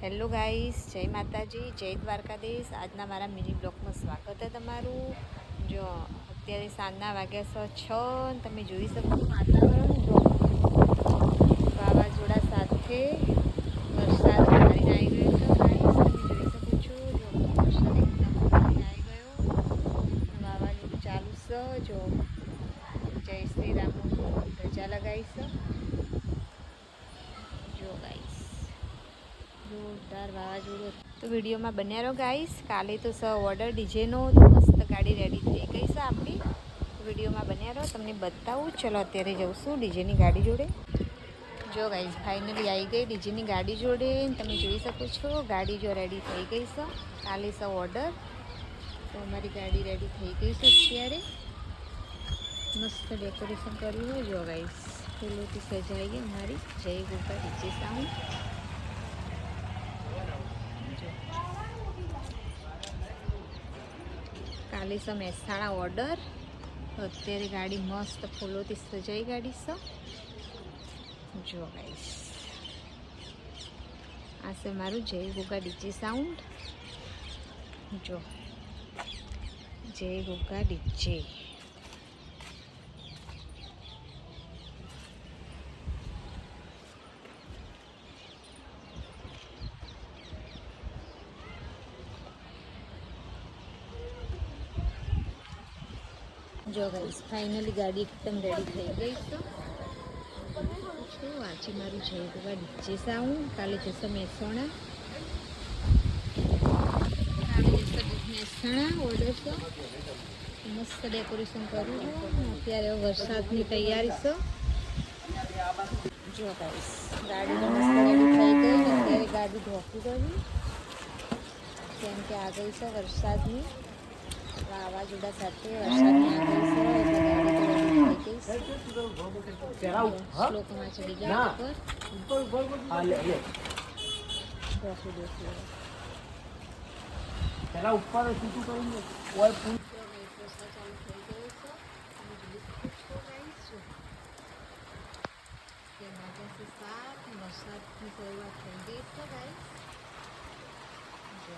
Hello guys, જય માતાજી, જય દ્વારકાધીશ। આજના મારા મિની બ્લોગમાં સ્વાગત છે તમારું। જો અત્યારે સાંજના વાગ્યા 6 તમે જોઈ શકો વાતાવરણ જો વાવાઝોડા સાથે વરસાદ મારીને આવી ગયો છે ગાઈસ। તમે જોઈ શકો છો જો વરસાદ એકદમ મારીને આવી ગયો, વાવાઝોડું ચાલુ છે। જો જય શ્રી રામ ધજા લગાવીશ જો ગાઈસ, જોરદાર વાવાઝોડું। તો વિડીયોમાં બન્યા રહો ગાઈસ। કાલે તો ઓર્ડર ડીજેનો, તો મસ્ત ગાડી રેડી થઈ ગઈ છે આપણી। વિડીયોમાં બન્યા રહો, તમને બતાવું। ચલો અત્યારે જઈશું ડીજેની ગાડી જોડે। જો ગાઈસ, ફાઇનલી આવી ગઈ ડીજેની ગાડી જોડે। તમે જોઈ શકો છો ગાડી જો રેડી થઈ ગઈ છે। કાલે છે ઓર્ડર, તો અમારી ગાડી રેડી થઈ ગઈ છે અત્યારે। મસ્ત ડેકોરેશન કર્યું હોય જો ગાઈસ, ફૂલોથી સજાઈ અમારી જય ગોગા ડીજે સાઉન્ડ। કાલે છે મહેસાણા ઓર્ડર, અત્યારે ગાડી મસ્ત ફૂલોથી સજાઈ ગાડી છે જો ગાઈસ। આ છે મારું જય ગોગા ડીજે સાઉન્ડ। જો જય ગોગા ડીજે। જો ગાઈસ, ફાઇનલી ગાડી એકદમ રેડી થઈ ગઈ છે। આજે મારું જય ગોગા ડીજે સાઉન્ડ। કાલે જશે મહેસાણા, ઓર્ડર છે। મસ્ત ડેકોરેશન કર્યું છે। અત્યારે વરસાદની તૈયારી છે જો ગાઈસ, ગાડી મસ્ત રેડી થઈ ગઈ ને અત્યારે ગાડી ઢોકી ગઈ, કેમ કે આગળ છે વરસાદની વાવાઝોડા સાથે વરસાદની આગળ છે એટલે ગાડી તો રેડી થઈ ગઈ છે। શ્લોકમાં ચડી ગયા ઉપર પેલા ઉપર સીધું કરીને ઓય પૂર વરસાદ ચાલુ થઈ ગયો છે। તમે જોઈ શકો છો ગાઈસ, જો વાગ્યા છે 7 ને વરસાદની શરૂઆત થઈ ગઈ છે ગાઈસ। જો